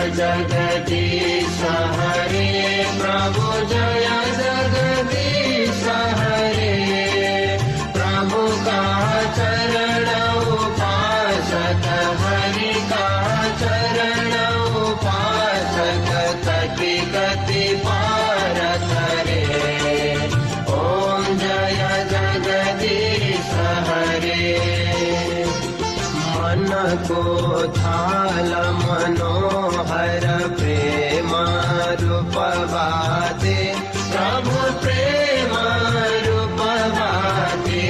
जगदीश हरे, प्रभु जय जगदीश हरे। प्रभु का चरण उपासक, हरि का चरण उपासक, कति कति पार करे। ओम जय जगदीश हरे। मन को थाल मनोहर प्रेम रूपवाते, प्रभु प्रेम रूपवाते।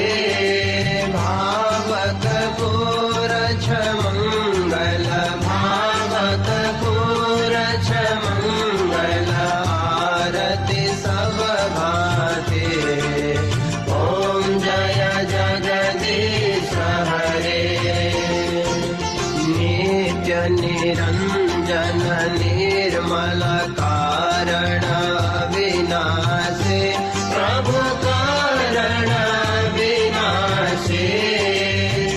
भावक पूरछ मंगल, भावक पूरछ मंगल, आरती सब भाते। ओम जय जगदीश हरे। नित्य निरंजन निर्मल कारण विनाशे, प्रभु कारण विनाशे।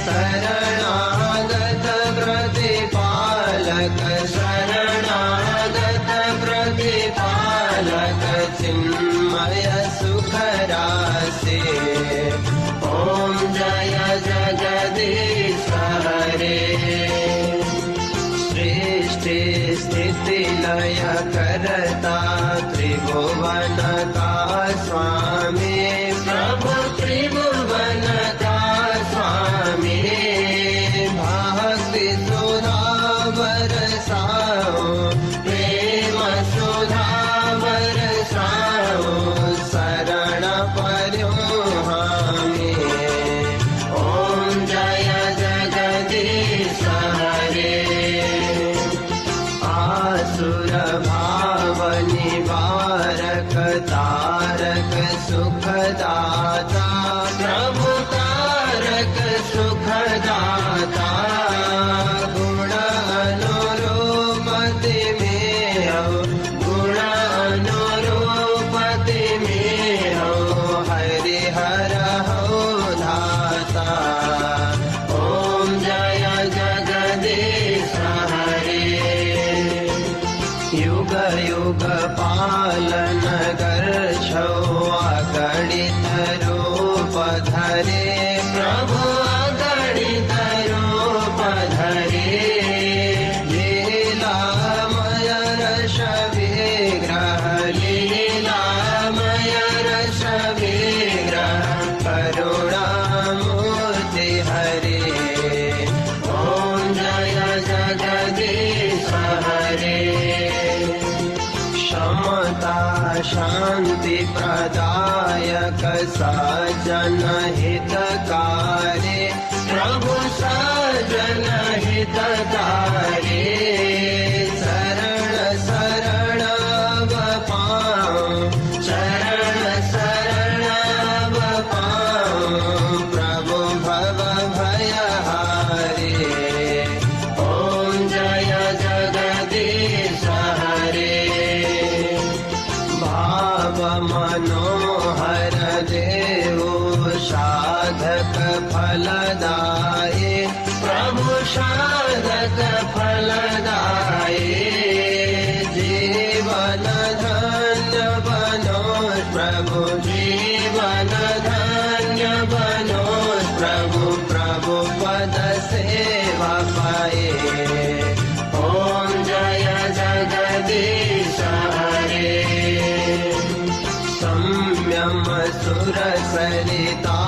शरणागत प्रतिपालक, शरणागत प्रतिपालक, चिन्मय सुख राशे। ओम जय जगदीश हरे। सृष्टि स्थिति लय करता, त्रिभुवन का स्वामी, प्रभु त्रिभुवन का स्वामी। भक्ति सुधा बरसाओ, प्रेम सुधा बरसाओ, शरण पर्यों हामी। ओम जय जगदीश हरे। आसुर भाव निवारक, तारक सुखदाता, प्रभु तारक सुखदाता। गुण अनुरूपति में हो, गुण अनुरूपति में हो, हरिहर हो धाता। ओम जय जगदीश हरे। युग युग पालन करछो, अगणित रूप धरे, प्रभु अगणित रूप धरे। लीलामय रस विग्रह, लीलामय रस विग्रह, करुणामूर्ति हरे। ओम जय जगदीश हरे। समता शांति प्रदायक, सज्जन हितकारी, प्रभु सज्जन हितकारी। शरण शरण अब पाऊं, शरण शरण अब पाऊं, प्रभु भव भयहारी। ओम जय जगदीश हरे। भाव मनोहर देवो, साधक फलदाये, प्रभु साधक फलदाये। जीवन धन्य बनो प्रभु, जीवन धन्य बनो प्रभु, प्रभु पद सेवा पाए। ओम जय जगदीश हरे। संयम सुर सरिता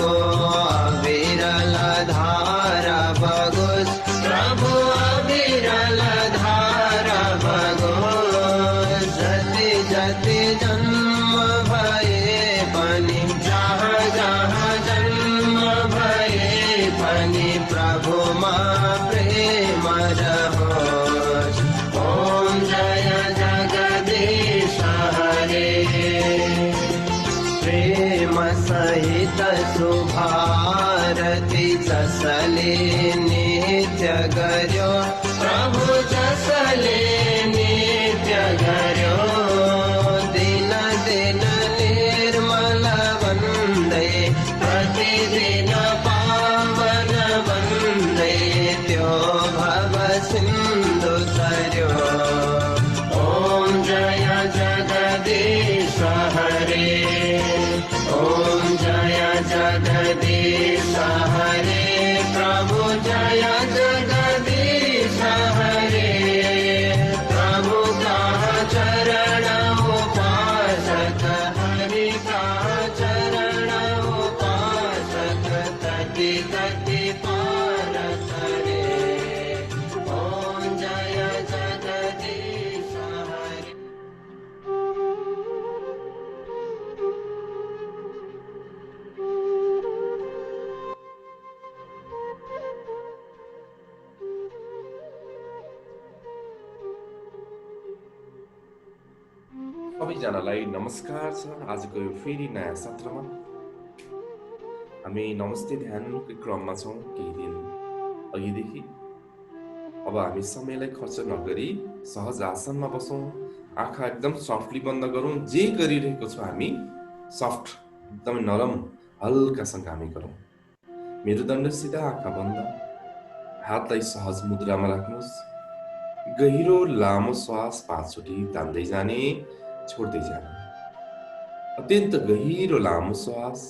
को, अविरल धारा बगुस, प्रभु अविरल धारा बगुस। जति जति जन्म भये बनी, जहाँ जहाँ जन्म भये बनी, प्रभु माँ प्रेम रहोस। ओम जय जगदीश हरे। प्रेम सहित शुभारती, जसले नित्य गर्यो, प्रभु जसले नित्य गर्यो। दिन दिन निर्मल वंदे, प्रतिदिन पावन वंदे। त्यो भव सिंधु तरयो। सबैजनालाई नमस्कार छ। आजको यो फेरि नयाँ सत्रमा हामी नमस्ते ध्यानको क्रममा छौँ केही दिन अघिदेखि। अब हामी समयलाई खर्च नगरी सहज आसनमा बसौँ, आँखा एकदम सफ्टली बन्द गरौँ। जे गरिरहेको छौँ हामी सफ्ट, एकदमै नरम हल्कासँग हामी गरौँ। मेरुदण्ड सिधा, आँखा बन्द, हातलाई सहज मुद्रामा राख्नुहोस्। गहिरो लामो श्वास 5 चोटि तान्दै जाने, छोड्दै जाने। अत्यन्त गहिरो लामो श्वास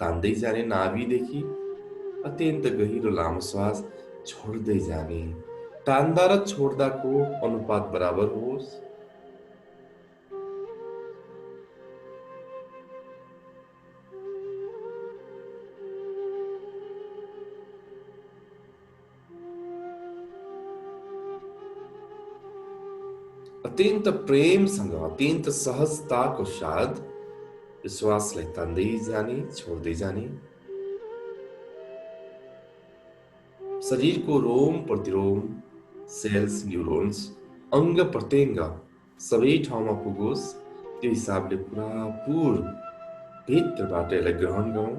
तान्दै जाने नाभिदेखि, अत्यन्त गहिरो लामो श्वास छोड्दै जाने। तान्दा र छोड्दाको अनुपात बराबर होस्। अत्यन्त प्रेमसँग, अत्यन्त सहजताको साथ श्वासलाई तान्दै जाने, छोड्दै जाने। शरीरको रोम प्रतिरोम, सेल्स, न्युरोन्स, अङ्ग प्रत्यङ्ग सबै ठाउँमा पुगोस्, त्यो हिसाबले पुरापुर भित्रबाट यसलाई ग्रहण गरौँ।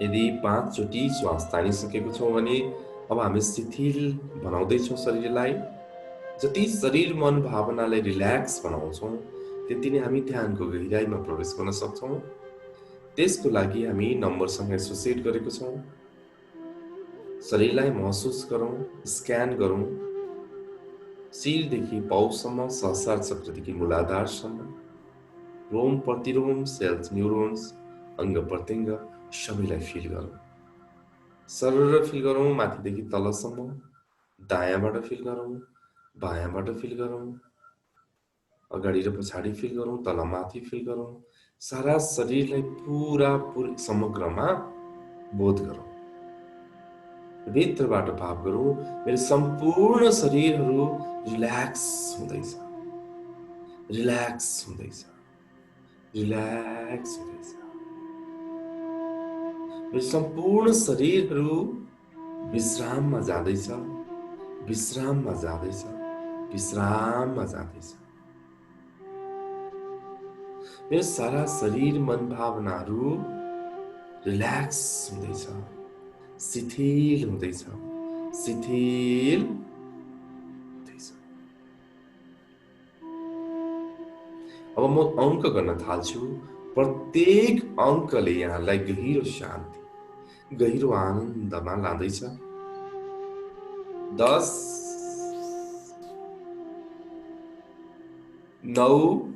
यदि 5 चोटि श्वास तानिसकेको छौँ भने अब हामी शिथिल बनाउँदैछौँ शरीरलाई। जति शरीर मन भावनालाई रिल्याक्स बनाउँछौँ त्यति नै हामी ध्यानको गहिराइमा प्रवेश गर्न सक्छौँ। त्यसको लागि हामी नम्बरसँग एसोसिएट गरेको छौँ। शरीरलाई महसुस गरौँ, स्क्यान गरौँ। शिरदेखि पाउसम्म, सहस्रार चक्रदेखि मूलाधारसम्म, रोम प्रतिरोम, सेल्स, न्युरोन्स, अङ्ग प्रत्यङ्ग सबैलाई फिल गरौँ। सरर फिल गरौँ, माथिदेखि तलसम्म। दायाँबाट फिल गरौँ, बायाँबाट फिल गरौँ, अगाडि र पछाडि फिल गरौँ, तल माथि फिल गरौँ। सारा शरीरलाई पुरापुर समग्रमा बोध गरौँ। भित्रबाट भाव गरौँ, मेरो सम्पूर्ण शरीरहरू रिल्याक्स हुँदैछ, रिल्याक्स हुँदैछ, रिल्याक्स हुँदैछ। मेरो सम्पूर्ण शरीरहरू विश्राममा जाँदैछ, विश्राममा जाँदैछ, विश्राममा जाँदैछ। मेरो सारा शरीर मन भावनाहरू रिल्याक्स हुँदैछ, शिथिल हुँदैछ, शिथिल हुँदैछ। अब म अङ्क गर्न थाल्छु। प्रत्येक अङ्कले यहाँलाई गहिरो शान्ति, गहिरो आनन्दमा लाँदैछ। 10, 9,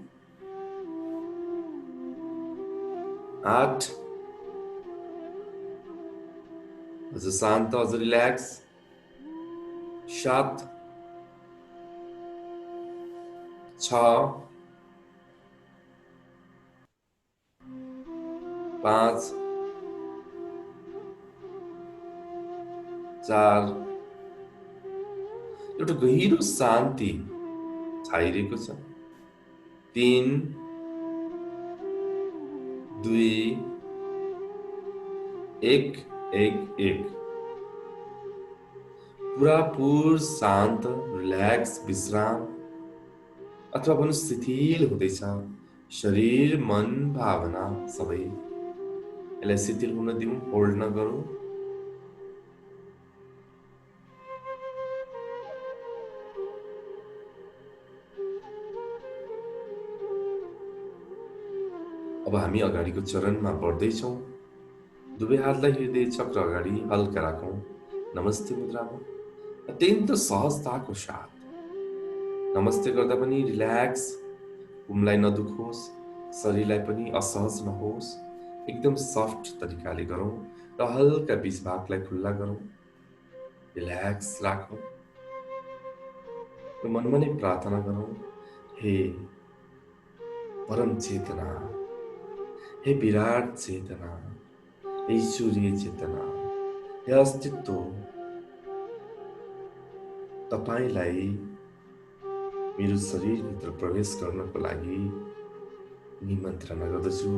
8, अझ शान्त, अझ रिल्याक्स। 7, 6, 5, 4, एउटा गहिरो शान्ति छाइरहेको छ। 3, 2, 1, 1, 1। पुरापुर शान्त, रिल्याक्स, विश्राम अथवा भन्नु शिथिल हुँदैछ। शरीर, मन, भावना सबै। यसलाई शिथिल हुन दिउँ, होल्ड नगरौँ। अब हामी अगाडिको चरणमा बढ्दैछौँ। दुवै हातलाई हृदय चक्र अगाडि हल्का राखौँ, नमस्ते मुद्रामा। अत्यन्त सहजताको साथ नमस्ते गर्दा पनि रिल्याक्स, घुमलाई नदुखोस्, शरीरलाई पनि असहज नहोस्। एकदम सफ्ट तरिकाले गरौँ र हल्का बीच भागलाई खुल्ला गरौँ। रिल्याक्स राखौँ र मनमा नै प्रार्थना गरौँ, हे परम चेतना, हे विराट चेतना, हे ईश्वरीय चेतना, हे अस्तित्व, तपाईलाई मेरो शरीरभित्र प्रवेश गर्नको लागि निमन्त्रणा गर्दछु।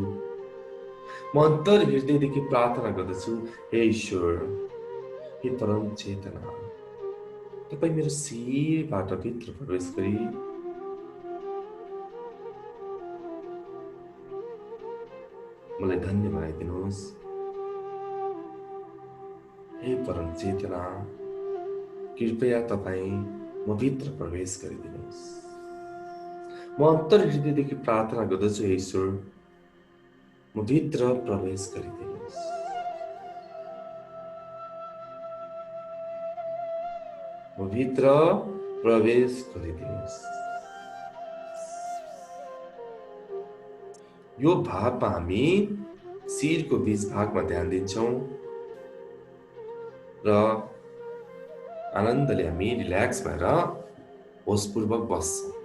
म अन्तर हृदयदेखि प्रार्थना गर्दछु, हे ईश्वर, हे परम चेतना, तपाईँ मेरो शिरबाट भित्र प्रवेश गरी मलाई धन्य बनाइदिनुहोस्। हे परम चेतना, कृपया तपाईँ म भित्र प्रवेश गरिदिनुहोस्। म अन्तर हृदयदेखि प्रार्थना गर्दछु, हे ईश्वर, म भित्र प्रवेश गरिदिनुहोस्। म भित्र प्रवेश गरिदिनुहोस्। यो भावमा हामी शिरको बीच भागमा ध्यान दिन्छौँ र आनन्दले हामी रिल्याक्स भएर होसपूर्वक बस्छौँ।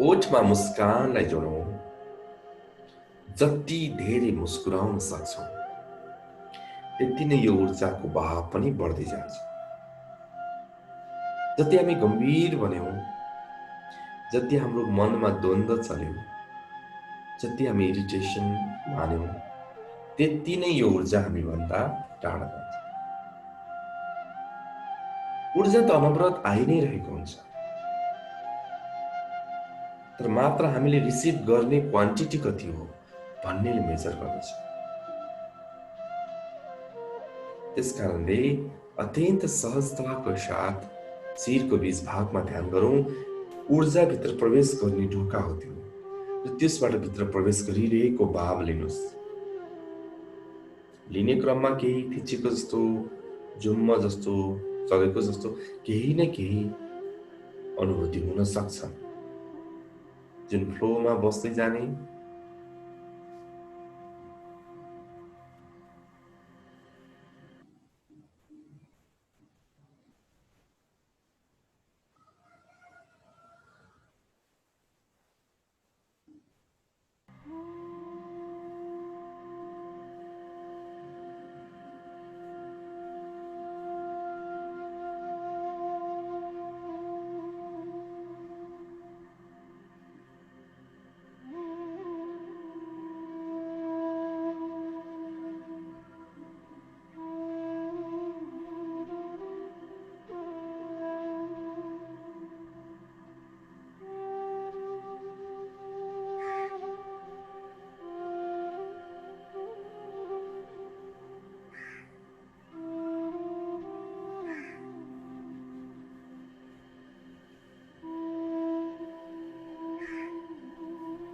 ओठमा मुस्कानलाई जोडौँ। जति धेरै मुस्कुराउन सक्छौँ त्यति नै यो ऊर्जाको बहाव पनि बढ्दै जान्छ। जति हामी गम्भीर बन्यौँ, जति हाम्रो मनमा द्वन्द्व चल्यो, जति हामी इरिटेसन मान्यौँ, त्यति नै यो ऊर्जा हामीभन्दा टाढा जान्छ। ऊर्जा त अनवरत आइ नै रहेको हुन्छ, तर मात्र हामीले रिसिभ गर्ने क्वान्टिटी कति हो भन्नेले मेजर गर्दछ। त्यसकारणले अत्यन्त सहजताको साथ शिरको बीच भागमा ध्यान गरौँ। ऊर्जाभित्र प्रवेश गर्ने ढोका हो त्यो, र त्यसबाट भित्र प्रवेश गरिरहेको भाव लिनुहोस्। लिने क्रममा केही थिचेको जस्तो, जुम्म जस्तो, चलेको जस्तो केही न केही अनुभूति हुन सक्छ, जुन फ्लोमा बस्दै जाने।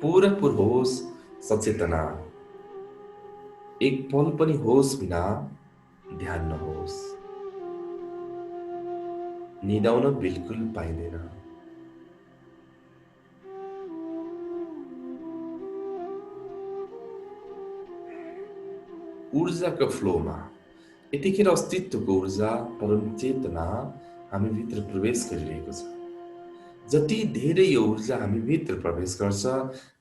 पूरपूर होस, सचेतना, एक पल पनि होस बिना ध्यान नहोस्। निदाउन बिल्कुल पाइँदैन। ऊर्जाको फ्लोमा यतिखेर अस्तित्वको ऊर्जा, परम चेतना हामी भित्र प्रवेश गरिरहेको छ। जति धेरै यो ऊर्जा हामी भित्र प्रवेश गर्छ,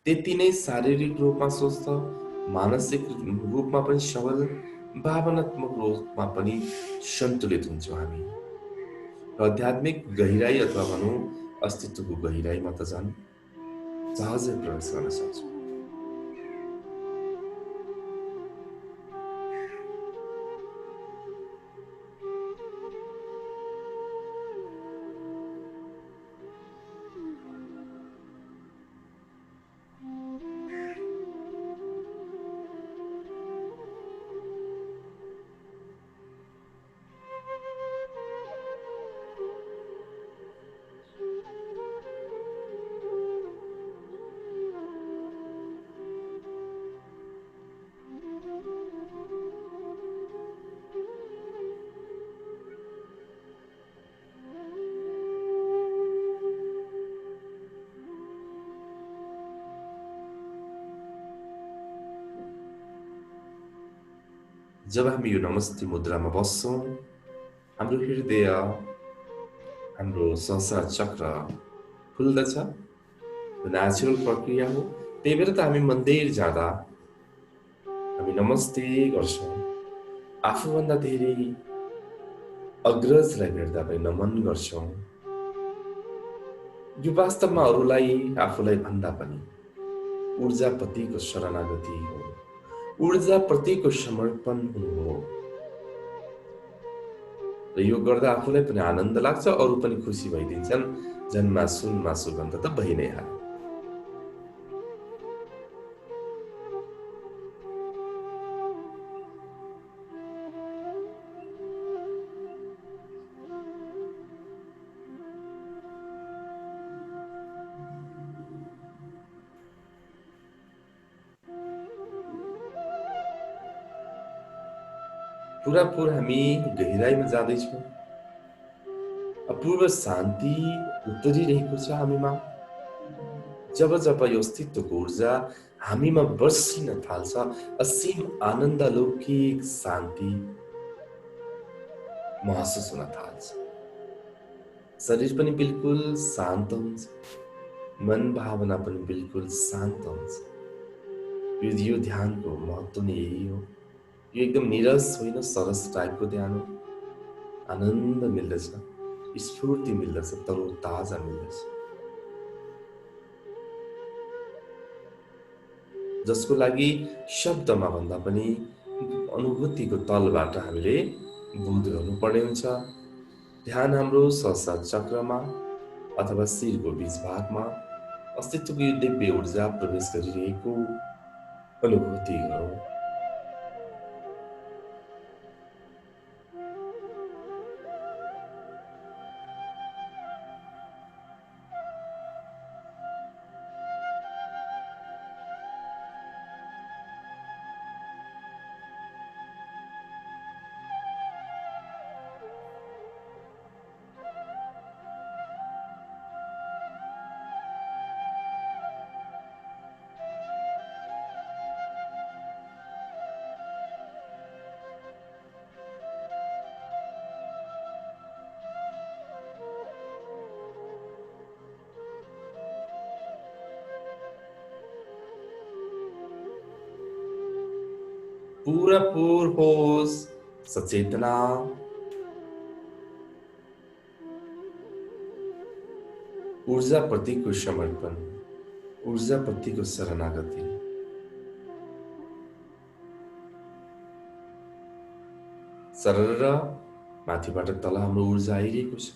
त्यति नै शारीरिक रूपमा स्वस्थ, मानसिक रूपमा पनि सबल, भावनात्मक रूपमा पनि सन्तुलित हुन्छौँ हामी। र आध्यात्मिक गहिराई अथवा भनौँ अस्तित्वको गहिराईमा त झन् सहजै प्रवेश गर्न सक्छौँ। जब हामी यो नमस्ते मुद्रामा बस्छौँ, हाम्रो हृदय, हाम्रो संसार चक्र खुल्दछ। यो नेचुरल प्रक्रिया हो। त्यही भएर त हामी मन्दिर जाँदा हामी नमस्ते गर्छौँ। आफूभन्दा धेरै अग्रजलाई भेट्दा पनि नमन गर्छौँ। यो वास्तवमा अरूलाई आफूलाई भन्दा पनि ऊर्जाप्रतिको शरणागति हो, ऊर्जाप्रतिको समर्पण हुनु हो। र यो गर्दा आफूलाई पनि आनन्द लाग्छ, अरू पनि खुसी भइदिन्छन्। जन्मा सुनमा सुगन्ध त भइ नै हाल्यो। पुरापुर हामी गहिराइमा जाँदैछौँ। अपूर्व शान्ति उत्तरिरहेको छ हामीमा। जब जब यो अस्तित्वको ऊर्जा हामीमा बर्सिन थाल्छ, असीम आनन्द, लौकिक शान्ति महसुस हुन थाल्छ। शरीर पनि बिल्कुल शान्त हुन्छ, मन भावना पनि बिल्कुल शान्त हुन्छ। यो ध्यानको महत्त्व नै यही हो। यो एकदम निरस होइन, सरस टाइपको ध्यान हो। आनन्द मिल्दछ, स्फूर्ति मिल्दछ, तरोताजा मिल्दछ, जसको लागि शब्दमा भन्दा पनि अनुभूतिको तलबाट हामीले बोध गर्नुपर्ने हुन्छ। ध्यान हाम्रो सहस्रार चक्रमा अथवा शिरको बीच भागमा अस्तित्वको यो दिव्य ऊर्जा प्रवेश गरिरहेको अनुभूति गरौँ। पूरापूर होश, सचेतना, ऊर्जा प्रतिको समर्पण, ऊर्जा प्रतिको शरणागति। सरर माथिबाट तल हाम्रो ऊर्जा आइरहेको छ।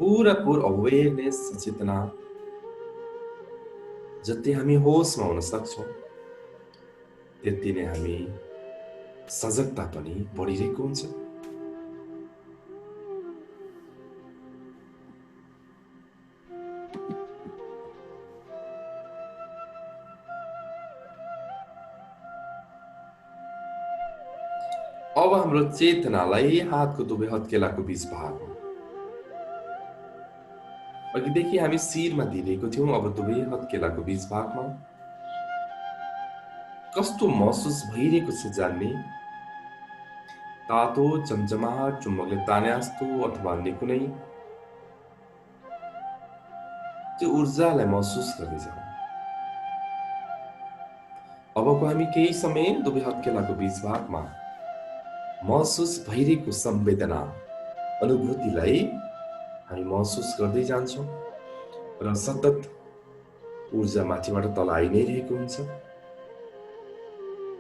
पुरापुर अवेरनेस, सचेतना जति हामी होसमा हुन सक्छौँ त्यति नै हामी सजगता पनि बढिरहेको हुन्छ। अब हाम्रो चेतनालाई हातको दुवै हत्केलाको बीच भागमा, अघिदेखि हामी शिरमा दिइरहेको थियौं, अब दुवै हत्केलाको बीच भागमा कस्तो महसुस भइरहेको छ जान्ने। तातो चम्चमाहट, चुम्बकले ताने जस्तो अथवा अन्य कुनै त्यो ऊर्जालाई महसुस गर्दै जाउँ। अबको हामी केही समय दुवै हत्केलाको बीच भागमा महसुस भइरहेको संवेदना, अनुभूतिलाई हामी महसुस गर्दै जान्छौँ र सतत ऊर्जा माथिबाट तल आइ नै रहेको हुन्छ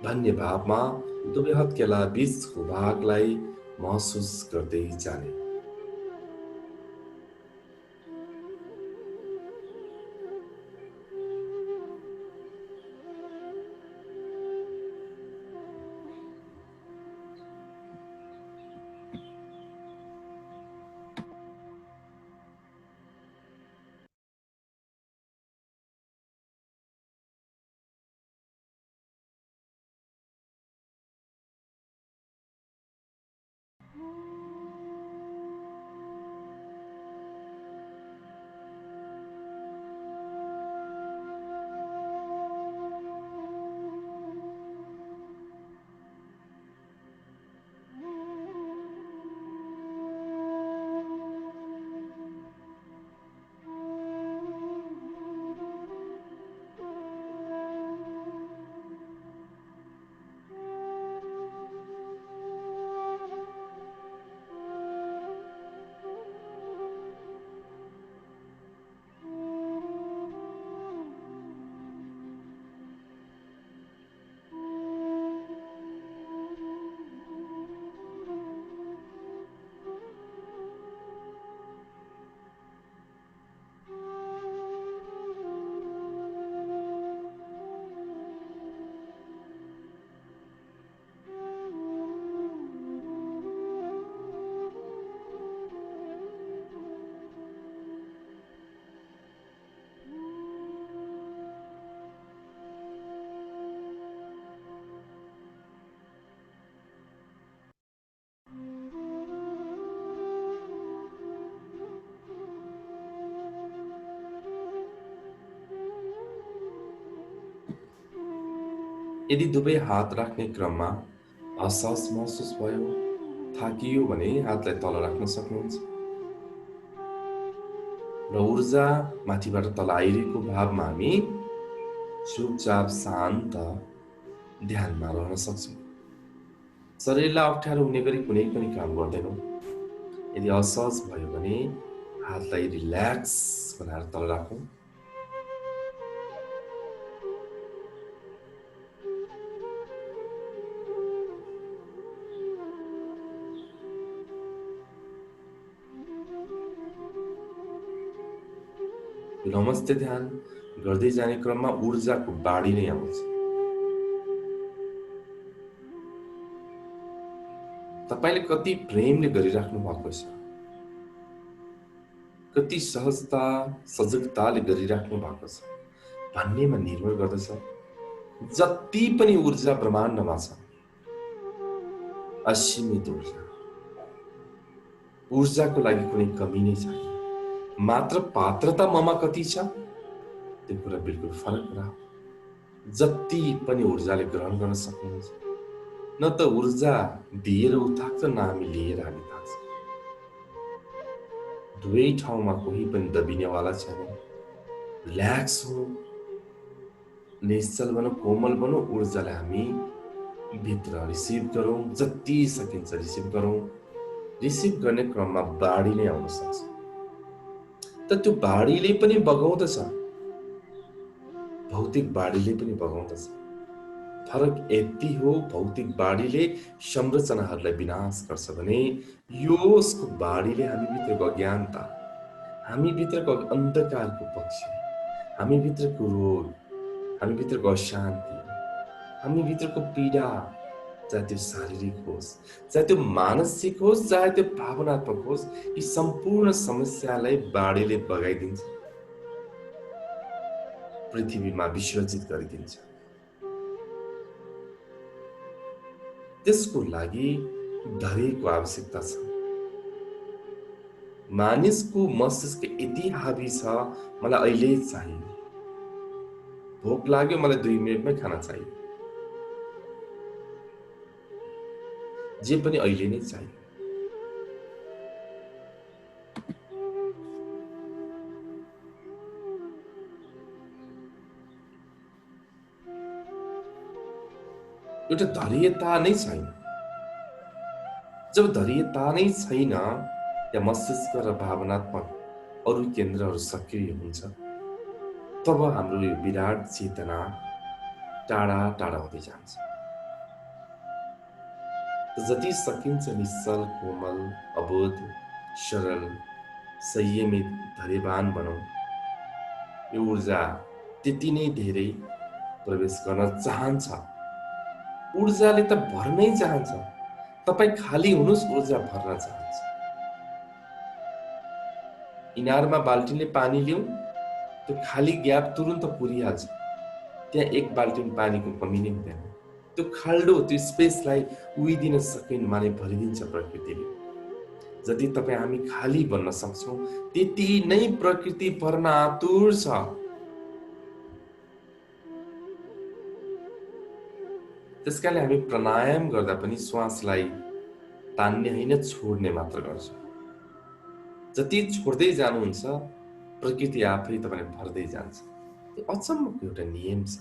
भन्ने भावमा दुवै हत्केला बीचको भागलाई महसुस गर्दै जाने। यदि दुवै हात राख्ने क्रममा असहज महसुस भयो, थाकियो भने हातलाई तल राख्न सक्नुहुन्छ र ऊर्जा माथिबाट तल आइरहेको भावमा हामी चुपचाप शान्त ध्यानमा रहन सक्छौँ। शरीरलाई अप्ठ्यारो हुने गरी कुनै पनि काम गर्दैनौँ। यदि असहज भयो भने हातलाई रिल्याक्स बनाएर तल राखौँ। नमस्ते ध्यान गर्दै जाने क्रममा ऊर्जाको बाढी नै आउँछ। तपाईले कति प्रेमले गरिराख्नु भएको छ, कति सहजता सजगताले गरिराख्नु भएको छ भन्नेमा निर्भर गर्दछ। जति पनि ऊर्जा ब्रह्माण्डमा छ, असीमित ऊर्जाको लागि कुनै कमी नै छैन। मात्र पात्रता ममा कति छ त्यो कुरा बिल्कुल फरक रह। जति पनि ऊर्जाले ग्रहण गर्न सक्नुहुन्छ। न त ऊर्जा दिएर उठाक्छ, न हामी लिएर हामी थाक्छ। दुवै ठाउँमा कोही पनि दबिनेवाला छैन। रिल्याक्स हो, निश्चल बनो, कोमल बनो। ऊर्जालाई हामी भित्र रिसिभ गरौँ, जति सकिन्छ रिसिभ गरौँ। रिसिभ गर्ने क्रममा बाढी नै आउन सक्छ, त त्यो बाढीले पनि बगाउँदछ, भौतिक बाढीले पनि बगाउँदछ। फरक यति हो, भौतिक बाढीले संरचनाहरूलाई विनाश गर्छ भने यसको बाढीले हामी भित्रको अज्ञानता, हामी भित्रको अन्धकारको पक्ष, हामी भित्रको रोग, हामी भित्रको अशान्ति, हामी भित्रको पीडा, चाहे त्यो शारीरिक होस्, चाहे त्यो मानसिक होस्, चाहे त्यो भावनात्मक होस्, यी सम्पूर्ण समस्यालाई बाढीले बगाइदिन्छ, पृथ्वीमा विसर्जित गरिदिन्छ। त्यसको लागि धैर्यको आवश्यकता छ। मानिसको मस्तिष्क यति हावी छ, मलाई अहिले चाहियो, भोक लाग्यो मलाई 2 मिनेटमै खाना चाहियो, जे पनि अहिले नै चाहियो। एउटा धैर्यता नै छैन। जब धैर्यता नै छैन, या मस्तिष्क र भावनात्मक अरू केन्द्रहरू सक्रिय हुन्छ, तब हाम्रो यो विराट चेतना टाढा टाढा हुँदै जान्छ। जति सकिन्छ निश्चल, कोमल, अबोध, सरल, संयमित, धैर्यवान बनौँ। यो ऊर्जा त्यति नै धेरै प्रवेश गर्न चाहन्छ। ऊर्जाले त भर्नै चाहन्छ। तपाईँ खाली हुनुहोस्, ऊर्जा भर्न चाहन्छ। इनारमा बाल्टिनले पानी ल्याउँ, त्यो खाली ग्याप तुरुन्त पुरिहाल्छ। त्यहाँ 1 बाल्टिन पानीको कमी नै हुँदैन। त्यो खाल्डो, त्यो स्पेसलाई उहिदिन सकेन माने भरिदिन्छ प्रकृतिले। जति तपाईँ हामी खाली बन्न सक्छौँ, त्यति नै प्रकृति भर्न आतुर छ। त्यसकारणले हामी प्राणायाम गर्दा पनि श्वासलाई तान्ने होइन, छोड्ने मात्र गर्छौँ। जति छोड्दै जानुहुन्छ, प्रकृति आफै तपाईँले भर्दै जान्छ। यो अचम्मको एउटा नियम छ,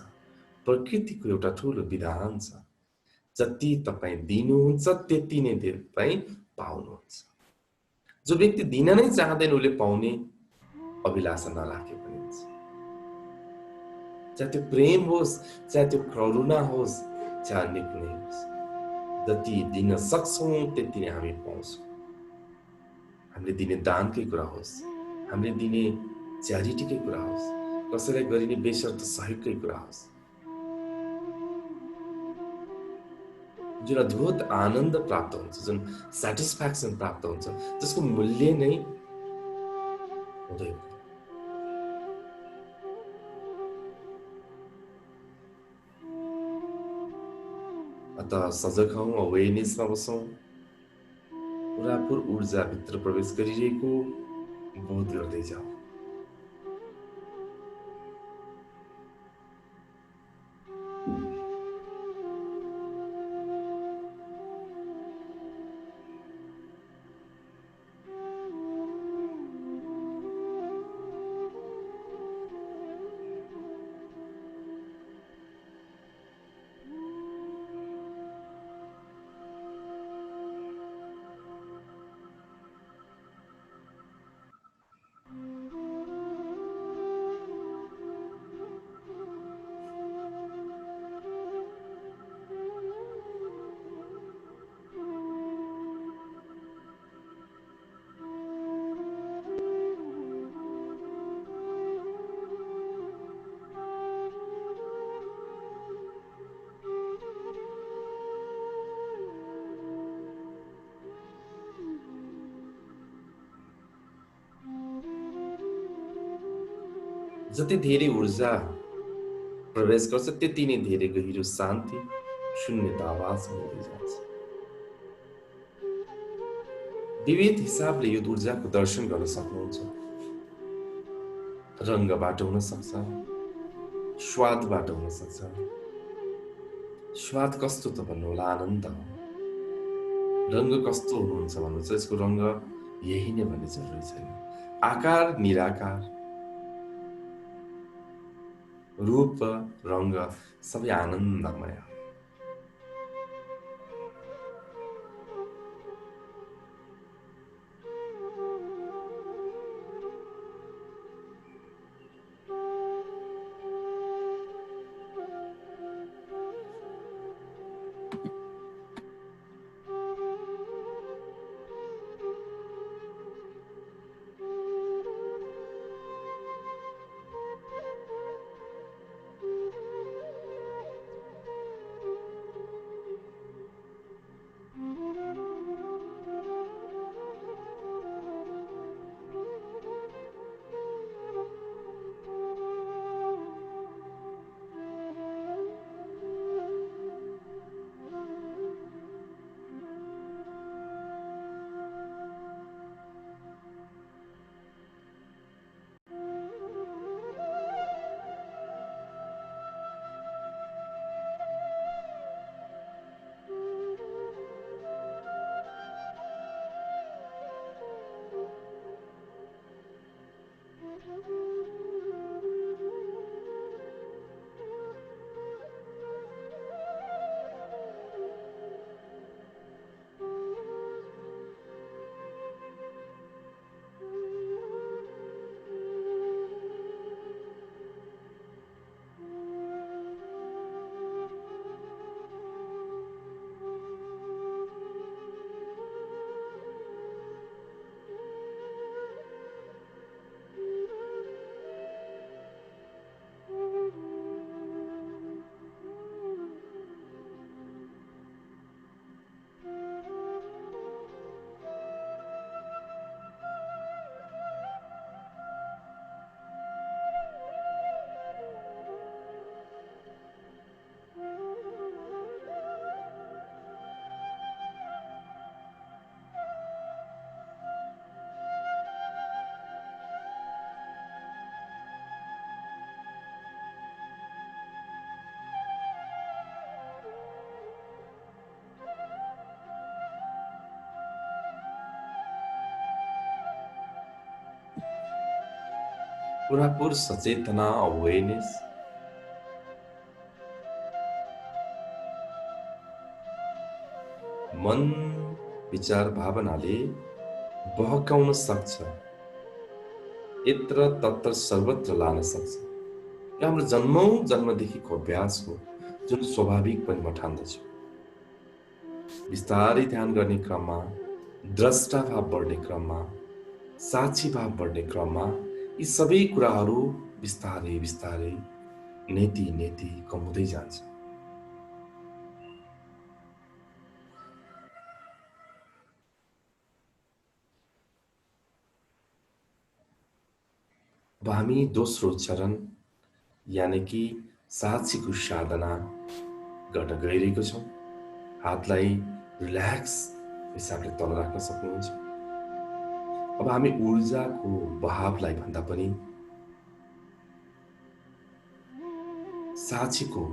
प्रकृतिको एउटा ठुलो विधान छ। जति तपाईँ दिनुहुन्छ, त्यति नै तपाईँ पाउनुहुन्छ। जो व्यक्ति दिन नै चाहँदैन, उसले पाउने अभिलाषा नराखे पनि हुन्छ। चाहे त्यो प्रेम होस्, चाहे त्यो करुणा होस्, चाहे अन्य कुनै होस्, जति दिन सक्छौँ त्यति नै हामी पाउँछौँ। हामीले दिने दानकै कुरा होस्, हामीले दिने च्यारिटीकै कुरा होस्, कसैलाई गरिने बेसर्त सहयोगकै कुरा होस्, जुन अद्भुत आनन्द प्राप्त हुन्छ, जुन सेटिस्फ्याक्सन प्राप्त हुन्छ, जसको मूल्य नै हुँदैन। अत सजग हौँ, अवेरनेसमा बसौँ, पुरापुर ऊर्जाभित्र प्रवेश गरिरहेको बोध गर्दै जाऊ। जति धेरै ऊर्जा प्रवेश गर्छ, त्यति नै धेरै गहिरो शान्ति, शून्यता आवाज हुँदै जान्छ। विविध हिसाबले यो ऊर्जाको दर्शन गर्न सक्नुहुन्छ। रङ्गबाट हुन सक्छ, स्वादबाट हुन सक्छ। स्वाद कस्तो त भन्नु होला, आनन्द हो। रङ्ग कस्तो हुनुहुन्छ भन्नुहुन्छ, यसको रङ्ग यही नै भन्ने जरुरी छैन। आकार निराकार, रूप रङ्ग सबै आनन्दमय हो। पुरापुर सचेतना अवेरनेस मन विचार भावनाले बहकाउन सक्छ, यत्र तत्र सर्वत्र लान सक्छ। यो हाम्रो जन्मदेखिको अभ्यास हो, जुन स्वाभाविक पनि म ठान्दछु। बिस्तारै ध्यान गर्ने क्रममा, द्रष्टा भाव बढ्ने क्रममा, साक्षी भाव बढ्ने क्रममा यी सबै कुराहरू बिस्तारै बिस्तारै नेति कम हुँदै जान्छ। अब हामी दोस्रो चरण यानि कि साक्षीको साधना गर्न गइरहेको छौँ। हातलाई रिल्याक्स हिसाबले तल राख्न सक्नुहुन्छ। अब हामी ऊर्जाको बहावलाई भन्दा पनि साक्षीको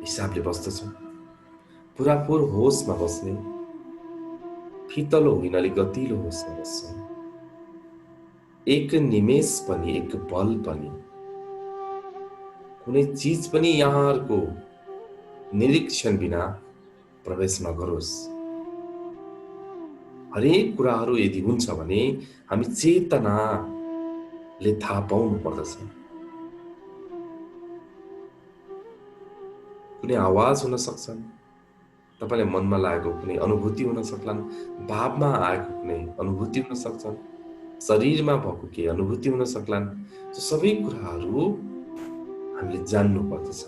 हिसाबले बस्दछौँ। पुरापुर होसमा बस्ने, फितलो होइन अलि गतिलो होसमा बस्छौँ। एक निमेष पनि, एक पल पनि, कुनै चीज पनि यहाँहरूको निरीक्षण बिना प्रवेश नगरोस्। हरेक कुराहरू यदि हुन्छ भने हामी चेतनाले थाहा पाउनु पर्दछ। कुनै आवाज हुन सक्छन्, तपाईले मनमा लागेको कुनै अनुभूति हुन सक्लान्, भावमा आएको कुनै अनुभूति हुन सक्छन्, शरीरमा भएको केही अनुभूति हुन सक्लान्। त्यो सबै कुराहरू हामीले जान्नु पर्दछ।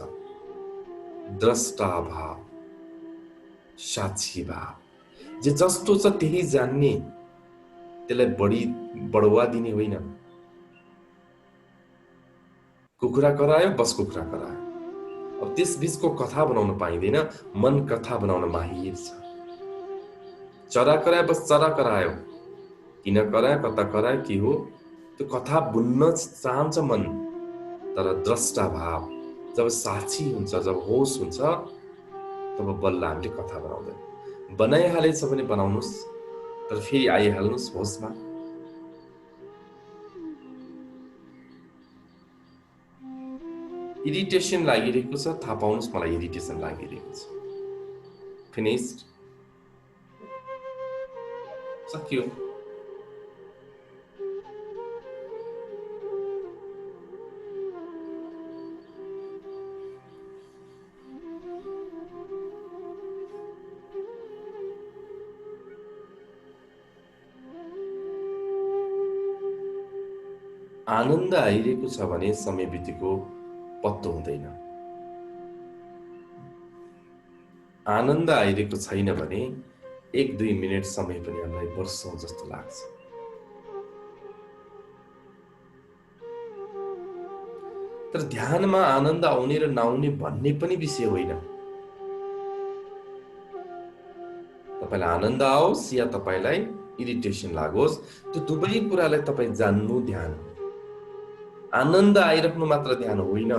द्रष्टा भाव, साक्षी भाव, जे जस्तो छ त्यही जान्ने, त्यसलाई बढुवा दिने होइन। कुखुरा करायो, बस कुखुरा करायो। अब त्यस बीचको कथा बनाउन पाइँदैन, मन कथा बनाउन माहिर छ। चरा करायो, बस चरा करायो, किन करायो, कता करायो, के हो, त्यो कथा बुन्न चाहन्छ मन। तर द्रष्टा भाव जब साक्षी हुन्छ, जब होस हुन्छ, तब बल्ल हामीले कथा बनाउँदैन। बनाइहालेछ भने बनाउनुस्, तर फेरि आइहाल्नुस् होसमा। इरिटेसन लागिरहेको छ, थाहा पाउनुस् मलाई इरिटेसन लागिरहेको छ। फिनिस्ड, सक्यो। आनन्द आइरहेको छ भने समय बितेको पत्तो हुँदैन। आनन्द आइरहेको छैन भने 1-2 मिनेट समय पनि हामीलाई वर्षौं जस्तो लाग्छ। तर ध्यानमा आनन्द आउने र नआउने भन्ने पनि विषय होइन। तपाईलाई आनन्द आओस् या तपाईलाई इरिटेसन लागोस्, त्यो दुवै कुरालाई तपाई जान्नु ध्यान हो। आनन्द आइराख्नु मात्र ध्यान होइन,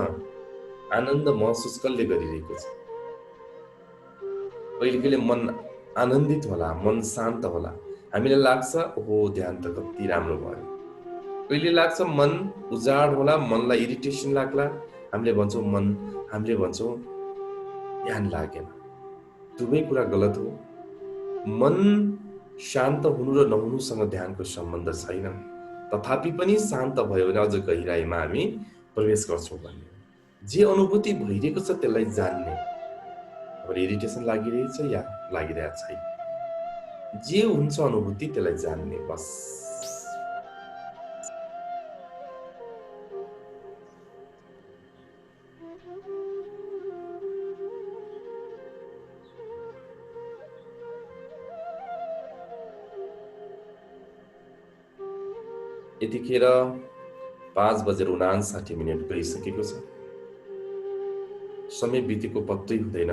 आनन्द महसुस कसले गरिरहेको छ। कहिले मन आनन्दित होला, मन शान्त होला, हामीलाई लाग्छ ओहो ध्यान त कति राम्रो भयो। कहिले लाग्छ मन उजाड होला, मनलाई इरिटेसन लाग्ला, हामीले भन्छौँ ध्यान लागेन। दुवै कुरा गलत हो। मन शान्त हुनु र नहुनुसँग ध्यानको सम्बन्ध छैन। तथापि पनि शान्त भयो भने अझ गहिराइमा हामी प्रवेश गर्छौँ भन्ने। जे अनुभूति भइरहेको छ त्यसलाई जान्ने। अब इरिटेसन लागिरहेछ या लागिरहेको छैन, जे हुन्छ अनुभूति त्यसलाई जान्ने, बस। यतिखेर 5:59 गइसकेको छ। समय बितेको पत्तै हुँदैन।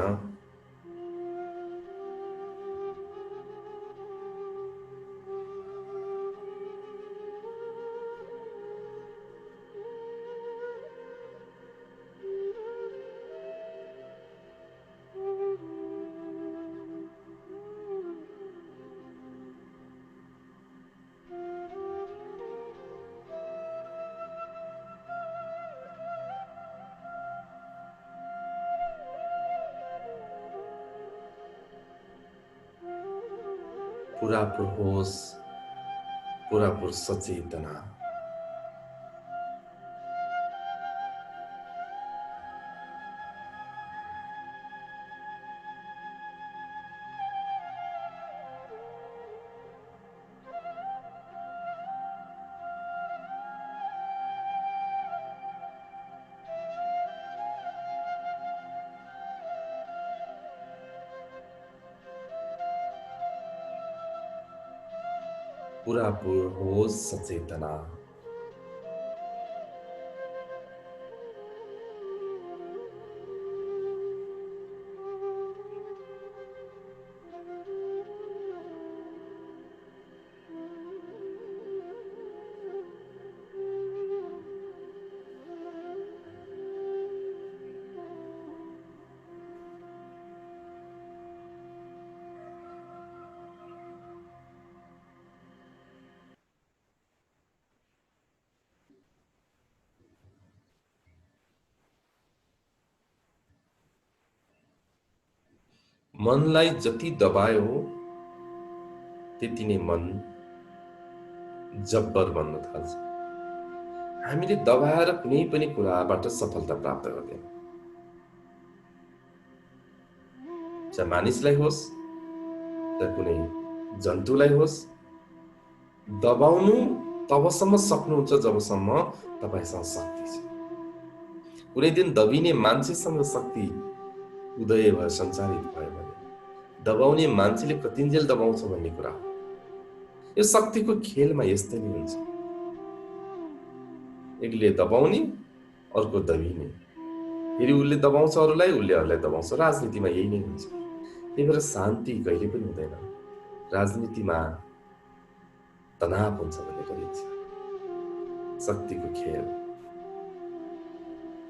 पुरापुर होस, पुरापुर सचेतना। पुरापुर होस सचेतना। मनलाई जति दबायो त्यति नै मन जब्बर बन्न थाल्छ। हामीले दबाएर कुनै पनि कुराबाट सफलता प्राप्त गर्दैनौँ। चाहे मानिसलाई होस्, चाहे कुनै जन्तुलाई होस्, दबाउनु तबसम्म सक्नुहुन्छ जबसम्म तपाईसँग शक्ति छ। कुनै दिन दबिने मान्छेसँग शक्ति उदय भएर सञ्चारित भयो भने दबाउने मान्छेले कतिन्जेल दबाउँछ भन्ने कुरा हो। यो शक्तिको खेलमा यस्तै नै हुन्छ। एकले दबाउने, अर्को दबिने, फेरि उसले दबाउँछ अरूलाई, उसले अरूलाई दबाउँछ। राजनीतिमा यही नै हुन्छ। त्यही भएर शान्ति कहिले पनि हुँदैन। राजनीतिमा तनाव हुन्छ भन्ने गरिन्छ। शक्तिको खेल।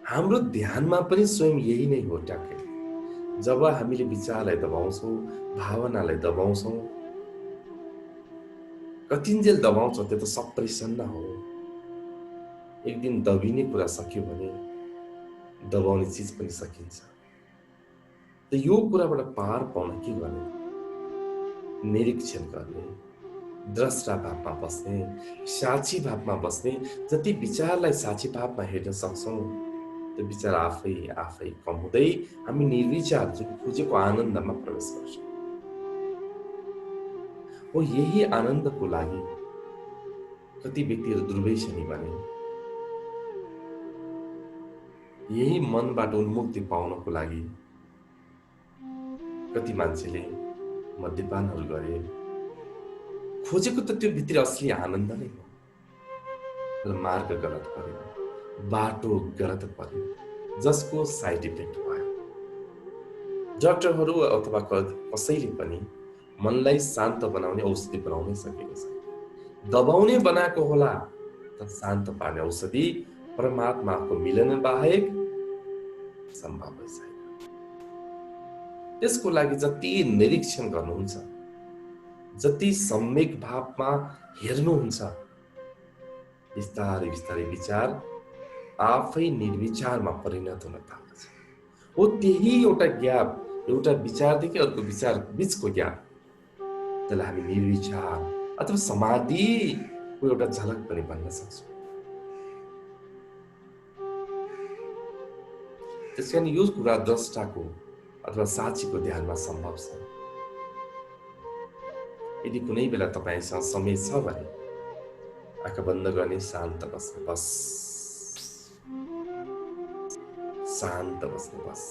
हाम्रो ध्यानमा पनि स्वयं यही नै हो ट्याक्कै। जब हामीले विचारलाई दबाउँछौँ, भावनालाई दबाउँछौँ, कतिन्जेल दबाउँछौँ त्यो त सप्रेसन हो। एक दिन दबिने कुरा सक्यो भने दबाउने चिज पनि सकिन्छ। त यो कुराबाट पार पाउन के गर्ने? निरीक्षण गर्ने, द्रष्टा भावमा बस्ने, साक्षी भावमा बस्ने। जति विचारलाई साक्षी भावमा हेर्न सक्छौँ त्यो विचार आफै आफै कम हुँदै हामी निर्विचार जुन खोजेको आनन्दमा प्रवेश गर्छौँ। हो यही आनन्दको लागि कति व्यक्तिहरू दुर्व्यसनी बने। यही मनबाट उन्मुक्ति पाउनको लागि कति मान्छेले मद्यपानहरू गरे। खोजेको त त्यो भित्र असली आनन्द नै हो, तर मार्ग गलत पर्यो, बाटो गलत पर्यो, जसको साइड इफेक्ट भयो। डाक्टरहरू अथवा कसैले पनि मनलाई शान्त बनाउने औषधि बनाउनै सकेको छैन। दबाउने बनाएको होला, तर शान्त पार्ने औषधि परमात्माको मिलन बाहेक सम्भव छैन। त्यसको लागि जति निरीक्षण गर्नुहुन्छ, जति सम्यक भावमा हेर्नुहुन्छ, बिस्तारै बिस्तारै विचार आफै निर्विचारमा परिणत हुन थाल्छ। हो त्यही एउटा ग्याप, एउटा विचारदेखि अर्को विचार बीचको ग्याप, त्यसलाई हामी निर्विचार अथवा समाधिको एउटा झलक पनि भन्न सक्छौँ। त्यसकारण यो कुरा द्रष्टाको अथवा साक्षीको ध्यानमा सम्भव छ। यदि कुनै बेला तपाईसँग समय छ भने आँखा बन्द गर्ने, शान्त बस्ने, बस शान्त बस्ने, बस।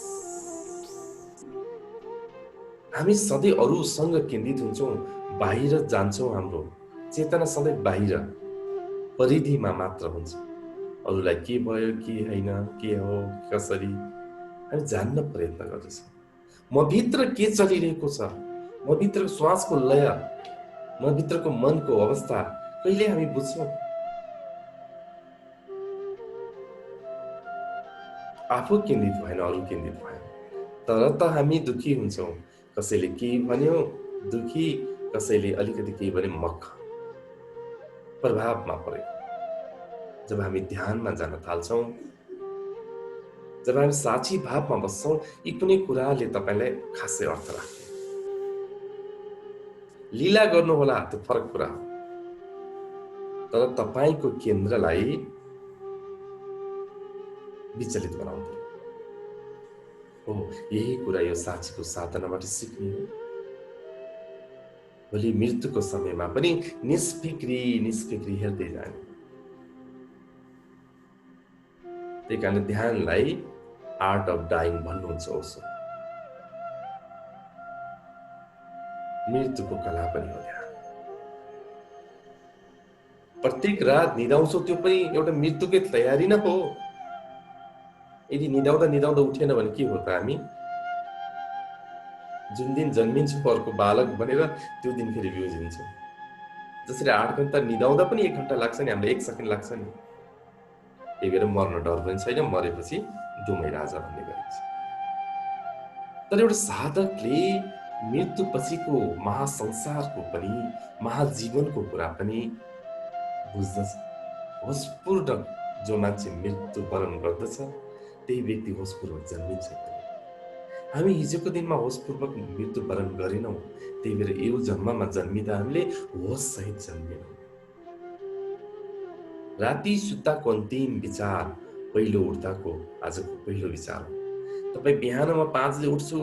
हामी सधैँ अरूसँग केन्द्रित हुन्छौँ, बाहिर जान्छौँ। हाम्रो चेतना सधैँ बाहिर परिधिमा मात्र हुन्छ। अरूलाई के भयो, के होइन, के हो, कसरी, हामी जान्न प्रयत्न गर्दछौँ। म भित्र के चलिरहेको छ, म भित्रको श्वासको लय, म भित्रको मनको अवस्था कहिले हामी बुझ्छौँ? आफू केन्द्रित भएन, अरू केन्द्रित भएन। तर त हामी दुखी हुन्छौँ। कसैले के भन्यो दुखी, कसैले अलिकति के भने मख प्रभावमा पऱ्यो। जब हामी ध्यानमा जान थाल्छौँ, जब हामी साक्षी भावमा बस्छौँ, यी कुनै कुराले तपाईलाई खासै अर्थ राख्दैन। लीला गर्नुहोला, त्यो फरक कुरा हो। तर तपाईको केन्द्रलाई विचलित बनाउँदैन हो। यही कुरा यो साक्षीको साधनाबाट सिक्ने हो। भोलि मृत्युको समयमा पनि निष्फिक्री हेर्दै जाने। त्यही कारण ध्यानलाई आर्ट अफ डाइङ भन्नुहुन्छ ओशो। मृत्युको कला पनि हो ध्यान। प्रत्येक रात निदाउँछौ त्यो पनि एउटा मृत्युकै तयारी नै हो। यदि निदाउँदा उठेन भने के हो त? हामी जुन दिन जन्मिन्छौँ अर्को बालक बनेर त्यो दिन फेरि बिउजिन्छौँ। जसरी 8 घण्टा निदाउँदा पनि 1 घण्टा लाग्छ नि, हामीलाई 1 सेकेन्ड लाग्छ नि। त्यही भएर मर्न डर पनि छैन, मरेपछि दुमै राजा भन्ने गरिन्छ। तर एउटा साधकले मृत्यु पछिको महासंसारको पनि महाजीवनको कुरा पनि बुझ्दछ। होसपूर्ण जो मान्छे मृत्यु वरण गर्दछ त्यही व्यक्ति होसपूर्वक जन्मिन्छ। हामी हिजोको दिनमा होसपूर्वक मृत्यु वरण गरेनौँ, त्यही भएर यो जन्ममा जन्मिँदा हामीले होस सहित जन्मेनौँ। राति सुत्दाको अन्तिम विचार पहिलो उठ्दाको आजको पहिलो विचार हो। तपाईँ बिहानमा 5 बजे उठ्छु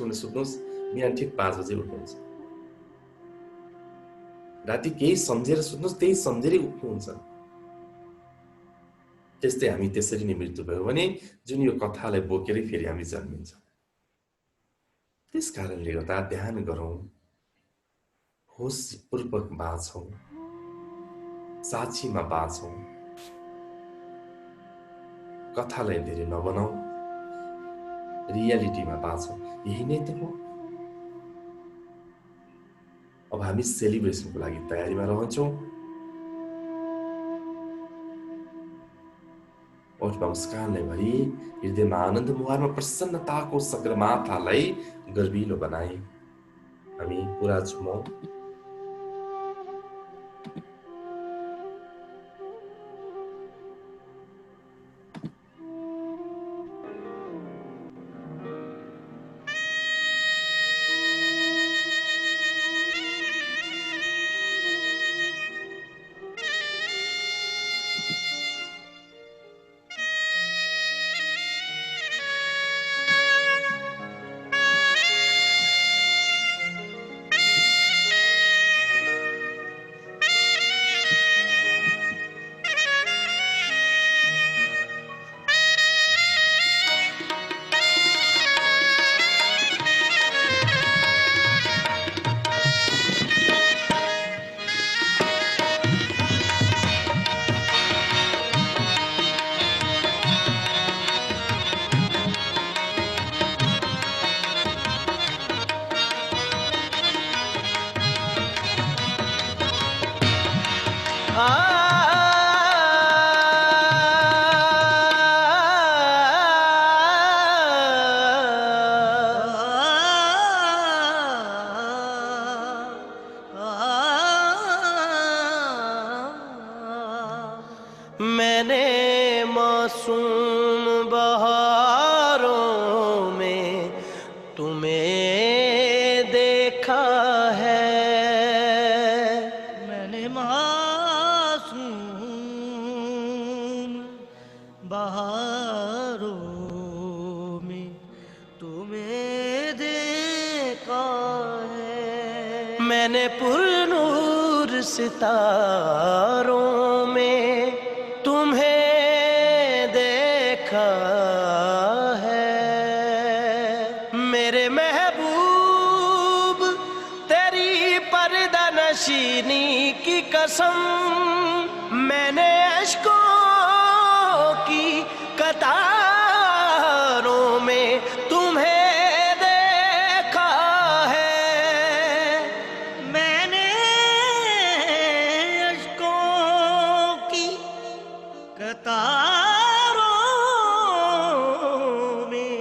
भने सुत्नुहोस्, बिहान ठिक 5 बजे उठ्नुहुन्छ। राति केही सम्झेर सुत्नुहोस्, त्यही सम्झेरै उठ्नुहुन्छ। त्यस्तै हामी त्यसरी नै मृत्यु भयो भने जुन यो कथालाई बोकेरै फेरि हामी जन्मिन्छौँ। त्यस कारणले गर्दा ध्यान गरौँ, होसपूर्वक बाँचौँ, साक्षीमा बाँचौँ, कथालाई धेरै नबनाऊ, रियालिटीमा बाँचौँ। यही नै त हो। अब हामी सेलिब्रेसनको लागि तयारीमा रहन्छौँ। ओठमा मुस्कानलाई भरी हृदयमा आनन्द, मुहारमा प्रसन्नताको सगरमाथालाई गर्विलो बनाए हामी पुरा झुमौँ। मैंने मासूम बहारों में तुम्हें देखा है। मैंने मासूम बहारों में तुम्हें देखा है। मैंने पुरनूर सितारों में तुम्हें देखा है। मेरे महबूब तेरी पर्दा नशीनी की कसम, मैंने अश्कों की कतारों में तुम्हें देखा है। मैंने अश्कों की कतारों में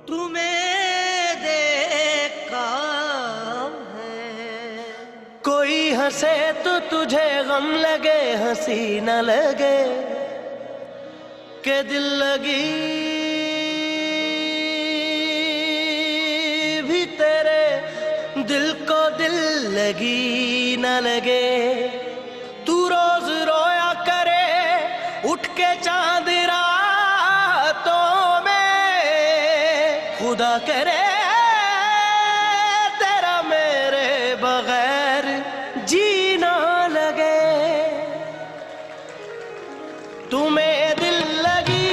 तुम्हें देखा है। कोई हंसे तो तुझे गम लगे, हंसी न लगे के दिल लगी भी तेरे दिल को दिल लगी न लगे, तू रोज रोया करे उठ के चांद रातों में। खुदा करे तेरा मेरे बगैर जीना लगे। तुम्हें दिल लगी,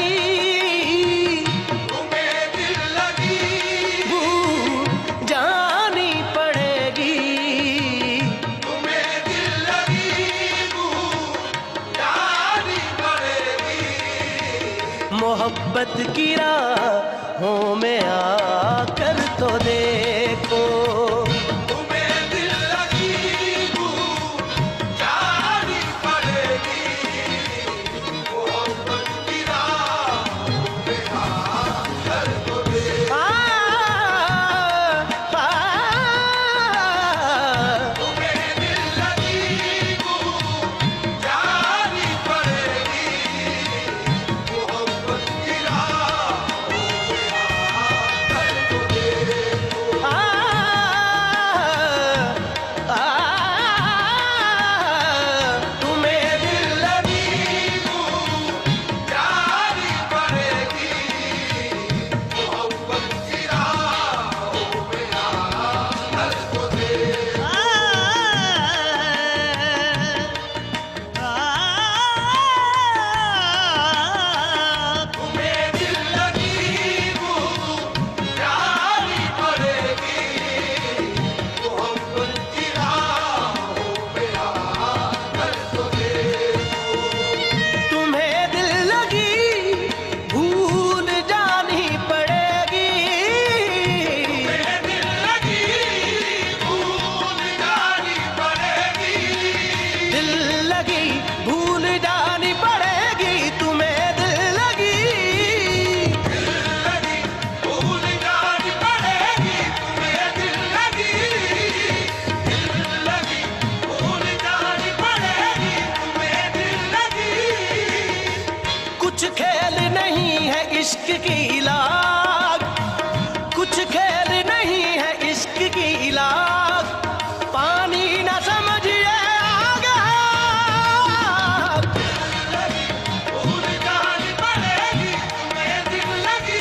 भूल जानी पड़ेगी। मोहब्बत की राहों में आकर तो देखो। कुछ खेल नहीं है इश्क की लाग, कुछ खेल नहीं है इश्क की लाग। पानी न समझिए आग, भूल जानी पड़ेगी तुम्हें दिल लगी।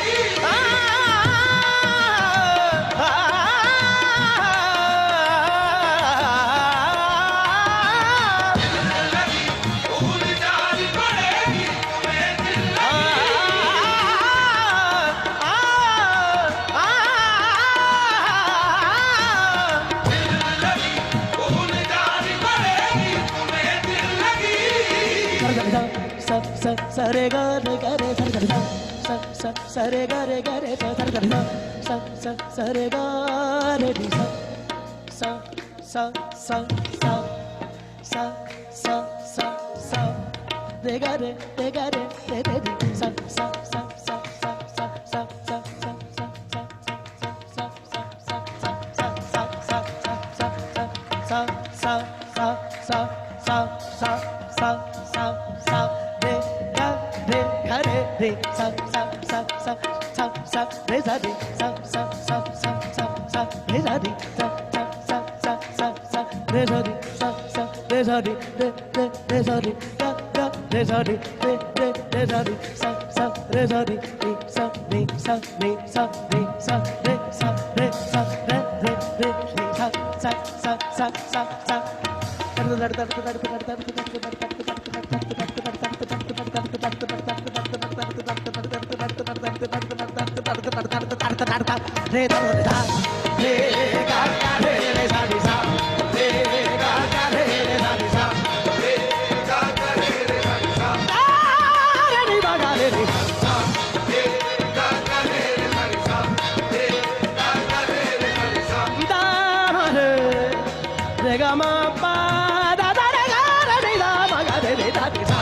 सरे गा रे गा रे सरे गा रे गा रे सरे गा रे डी सा रे गा रे रे रे डी सा re sa sa sa sa sa sa re sa re sa sa sa sa sa sa re sa re sa sa sa sa sa sa re sa re sa sa re sa re re sa re ga ga re sa re re sa re sa sa re sa re sa re sa re sa re sa re sa re sa re sa sa sa sa sa sa re da da re ga ga re re sa re sa re ga ga re re sa re sa re ga ga re re sa re sa re ni ba ga re re sa re ga ga re re sa re sa re ga ga re re sa re sa da ma re ga ma pa da da re ga re re da ma ga re re da re sa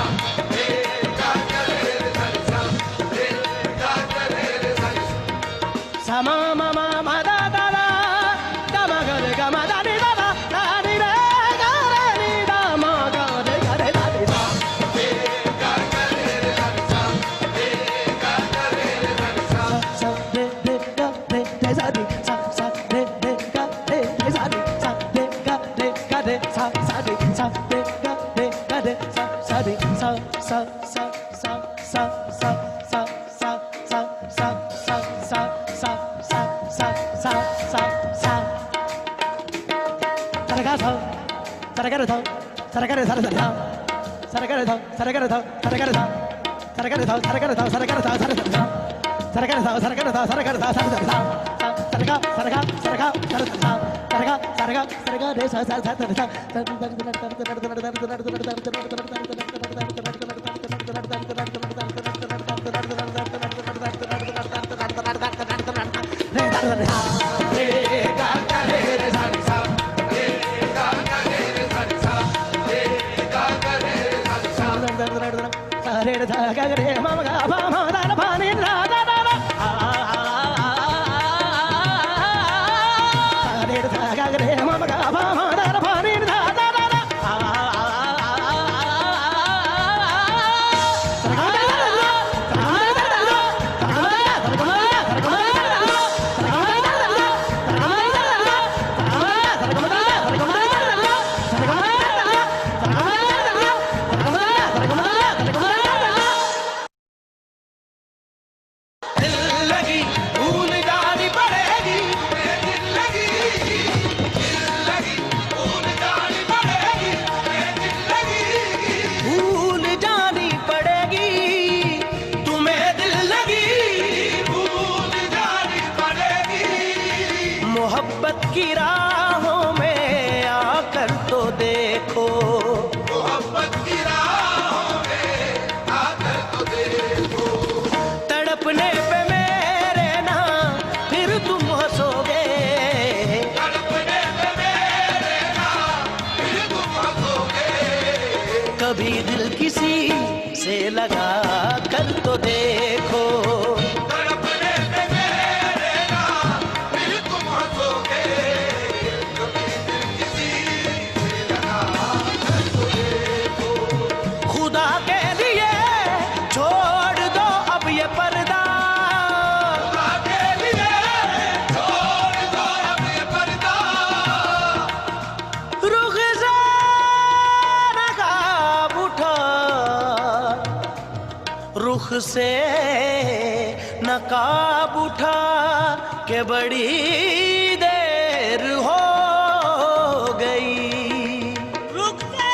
re ga ga re re sa re sa re ga ga re re sa re sa ma ma ma ma da da da da ma ga re ga ma da ni da da ni re ga re ni da ma ga re da re sa re ga ga re re sa re sa re ga ga re re sa re sa sa re re ga re re sa re sa sa re re ga re re sa re sa re ga मोहब्बत की राहों में आकर तो देखो, मोहब्बत की राहों में आकर तो देखो। तड़पने पे मेरे ना फिर तुम हंसोगे, तड़पने पे मेरे ना फिर तुम हंसोगे। कभी दिल किसी से लगा कर तो देखो, रुख से नकाब उठा के बड़ी देर हो गई। रुख से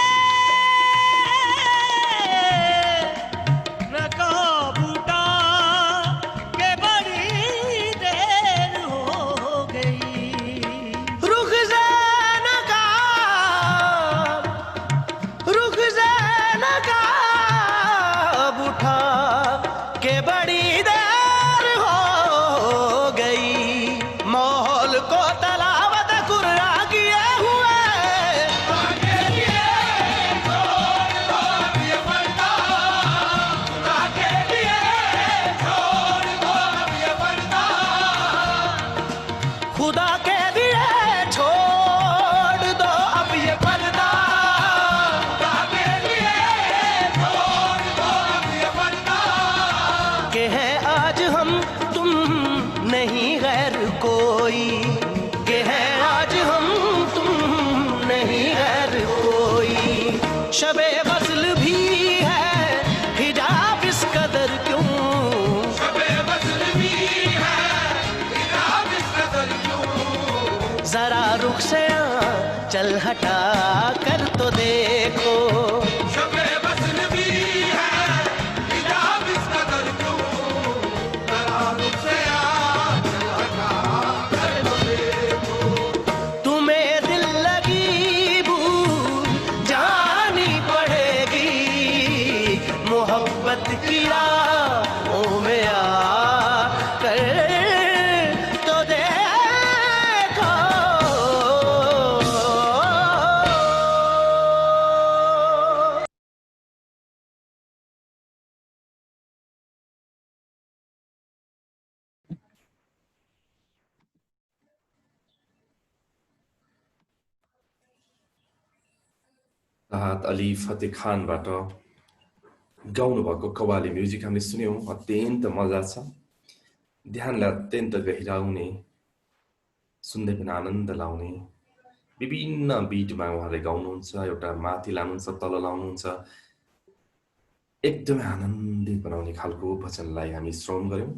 नकाब उठा के बड़ी देर हो गई। रुख से नकाब उठा के बड़ी देर हो गई। माहौल को तलावत कुर्रा किए हुए खुदा के लिए छोड़ दो अब ये पर्दा, के है आज हम तुम नहीं गैर कोई, के है आज हम तुम नहीं गैर कोई। शबे वस्ल भी है हिजाब इस कदर क्यों, शबे वस्ल भी है हिजाब इस कदर क्यों। जरा रुख से चल हटा कर तो देखो, शबे वस्ल भी है हिजाब इस कदर क्यों। जरा रुख से चल हटा कर तो देखो। तुम्हें दिल लगी भूल जानी पड़ेगी, मोहब्बत की राहों में आकर तो देखो। राहत अली फतेह खानबाट गाउनु भएको कव्वाली म्युजिक हामीले सुन्यौं। अत्यन्त मजा छ, ध्यानलाई अत्यन्त गहिराउने, सुन्दै पनि आनन्द लाउने विभिन्न बिटमा उहाँले गाउनुहुन्छ। एउटा माथि लानुहुन्छ, तल लाउनुहुन्छ, एकदमै आनन्दित बनाउने खालको भजनलाई हामी श्रवण गर्यौं।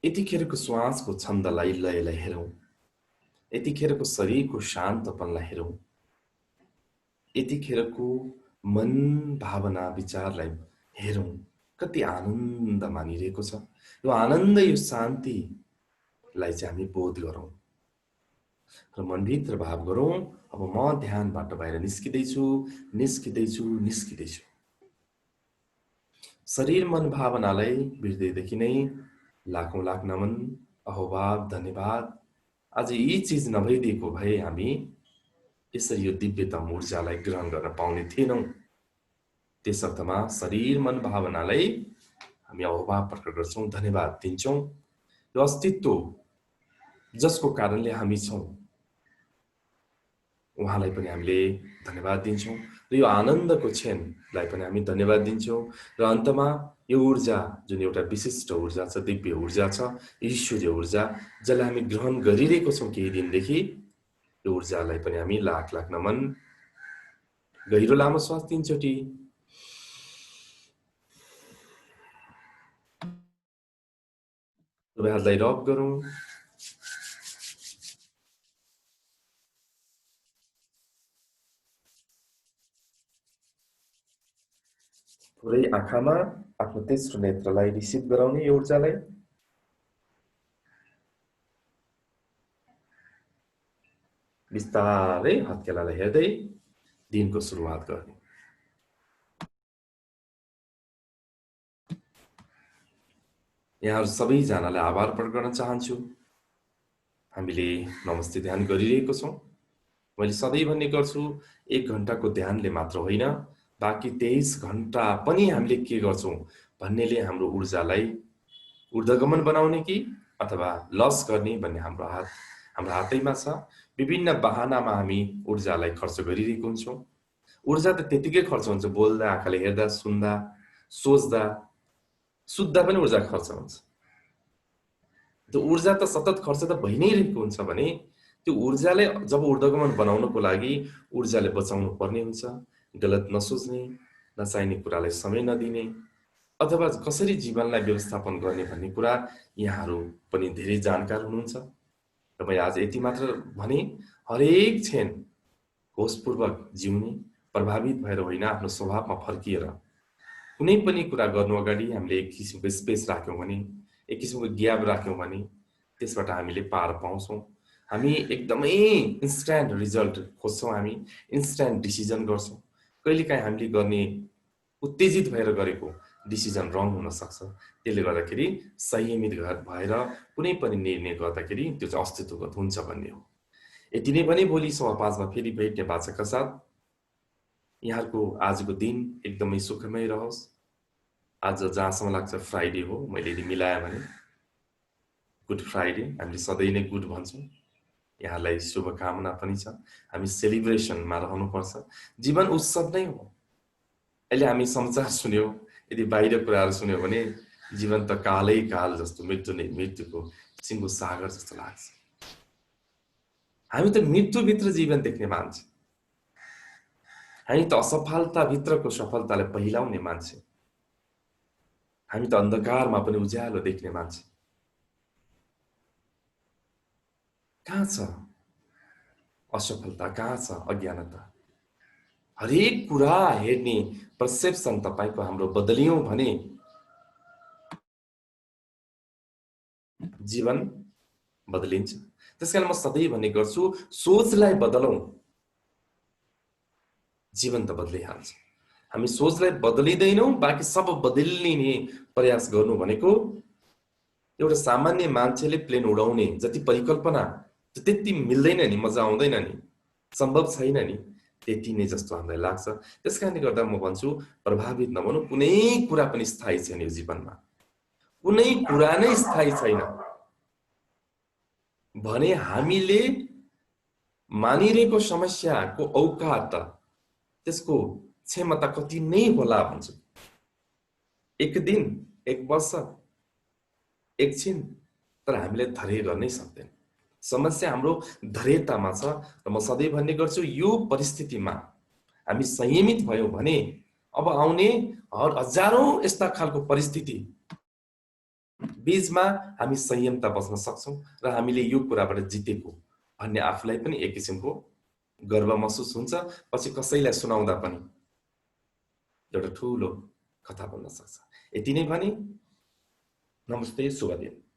यतिखेरको श्वासको छन्दलाई, लयलाई हेरौं, यतिखेरको शरीरको शान्तपनलाई हेरौं। यतिखेरको मन, भावना, विचारलाई हेरौँ, कति आनन्द मानिरहेको छ। यो आनन्द, यो शान्तिलाई चाहिँ हामी बोध गरौँ र मनभित्र भाव गरौँ, अब म ध्यानबाट बाहिर निस्किँदैछु, निस्किँदैछु, निस्किँदैछु। शरीर मन भावनालाई हृदयदेखि नै लाखौं लाख नमन, अहोभाव, धन्यवाद। आज यी चिज नभइदिएको भए हामी यसरी यो दिव्यतम ऊर्जालाई ग्रहण गर्न पाउने थिएनौं। त्यस अर्थमा शरीर मन भावनालाई हामी अहोभाव प्रकट गर्छौं, धन्यवाद दिन्छौं। यो अस्तित्व जसको कारणले हामी छौं, उहाँलाई पनि हामीले धन्यवाद दिन्छौं र यो आनन्दको क्षणलाई पनि हामी धन्यवाद दिन्छौं। र अन्तमा यो ऊर्जा जुन एउटा विशिष्ट ऊर्जा छ, दिव्य ऊर्जा छ, ईश्वरीय ऊर्जा, जसलाई हामी ग्रहण गरिरहेको छौं केही दिनदेखि, यो ऊर्जालाई पनि हामी लाख लाख नमन। गहिरो लामो श्वास 3 चोटी। हातलाई रब गरौँ। पुरै आँखामा आफ्नो तेस्रो नेत्रलाई रिसिभ गराउने यो ऊर्जालाई। बिस्तारै हत्केलालाई हेर्दै दिनको सुरुवात गर्ने। यहाँहरू सबैजनालाई आभार प्रकट गर्न चाहन्छु। हामीले नमस्ते ध्यान गरिरहेको छौं। मैले सधैँ भन्ने गर्छु, 1 घण्टाको ध्यानले मात्र होइन, बाँकी 23 घण्टा पनि हामीले के गर्छौं भन्नेले हाम्रो ऊर्जालाई ऊर्ध्वगमन बनाउने कि अथवा लस गर्ने भन्ने हाम्रो हातैमा छ। विभिन्न बहानामा हामी ऊर्जालाई खर्च गरिरहेको हुन्छौं। ऊर्जा त त्यतिकै खर्च हुन्छ, बोल्दा, आँखाले हेर्दा, सुन्दा, सोच्दा, सुत्दा पनि ऊर्जा खर्च हुन्छ। त्यो ऊर्जा त सतत खर्च त भइ नै रहेको हुन्छ भने त्यो ऊर्जालाई जब ऊर्ध्वगमन बनाउनको लागि ऊर्जाले बचाउनु पर्ने हुन्छ। गलत नसोच्ने, नचाहिने कुरालाई समय नदिने, अथवा कसरी जीवनलाई व्यवस्थापन गर्ने भन्ने कुरा यहाँहरू पनि धेरै जानकार हुनुहुन्छ। र मैले आज यति मात्र भने, हरेक क्षण होशपूर्वक जिउने, प्रभावित भएर होइन, आफ्नो स्वभावमा फर्किएर कुनै पनि कुरा गर्नु अगाडि हामीले एक किसिमको स्पेस राख्यौं भने, एक किसिमको ग्याप राख्यौं भने त्यसबाट हामीले पार पाउँछौं। हामी एकदमै इन्स्ट्यान्ट रिजल्ट खोज्छौं, हामी इन्स्ट्यान्ट डिसिजन गर्छौं। कहिलेकाहीँ हामीले गर्ने उत्तेजित भएर गरेको डिसिजन रङ हुन सक्छ। त्यसले गर्दाखेरि संयमित भएर कुनै पनि निर्णय गर्दाखेरि त्यो चाहिँ अस्तित्वगत हुन्छ भन्ने हो। यति नै भने भोलि 5:15 मा फेरि भेट्ने वाचाका साथ। यहाँहरूको आजको दिन एकदमै सुखमय रहोस्। आज जहाँसम्म लाग्छ फ्राइडे हो, मैले यदि मिलाएँ भने गुड फ्राइडे, हामीले सधैँ नै गुड भन्छौँ। यहाँलाई शुभकामना पनि छ। हामी सेलिब्रेसनमा रहनुपर्छ। जीवन उत्सव नै हो। अहिले हामी समाचार सुन्यौं, यदि बाहिर कुराहरू सुन्यौं भने जीवन त कालै काल जस्तो, मृत्युको सिङ्गो सागर जस्तो लाग्छ। हामी त मृत्युभित्र जीवन देख्ने मान्छे, हामी त असफलताभित्रको सफलतालाई पहिलाउने मान्छे, हामी त अन्धकारमा पनि उज्यालो देख्ने मान्छे। कहाँ छ असफलता, कहाँ छ अज्ञानता? हरेक कुरा हेर्ने पर्सेप्सन तपाईको हाम्रो बदलियौं भने जीवन बदलिन्छ। त्यसकारण म सधैँ भन्ने गर्छु, सोचलाई बदलौं, जीवन त बदलिहाल्छ। हामी सोचलाई बदलिदैनौं, बाँकी सब बदलिने प्रयास गर्नु भनेको एउटा सामान्य मान्छेले प्लेन उडाउने जति परिकल्पना त्यति मिल्दैन नि, मजा आउँदैन नि, सम्भव छैन नि, त्यति नै जस्तो हामीलाई लाग्छ। त्यसकारणले गर्दा म भन्छु, प्रभावित नबनौं। कुनै कुरा पनि स्थायी छैन यो जीवनमा, कुनै कुरा नै स्थायी छैन भने हामीले मानिरहेको समस्याको औकात, त्यसको क्षमता कति नै होला भन्छु। एक दिन, एक वर्ष, एकछिन, तर हामीले धैर्य गर्नै सक्दैन। समस्या हाम्रो धैर्यतामा छ। र म सधैँ भन्ने गर्छु, यो परिस्थितिमा हामी संयमित भयौं भने अब आउने हजारौं यस्ता खालको परिस्थिति बीचमा हामी संयमता बस्न सक्छौं र हामीले यो कुराबाट जितेको भन्ने आफूलाई पनि एक किसिमको गर्व महसुस हुन्छ, पछि कसैलाई सुनाउँदा पनि एउटा ठुलो कथा बन्न सक्छ। यति नै भनी नमस्ते, शुभ दिन।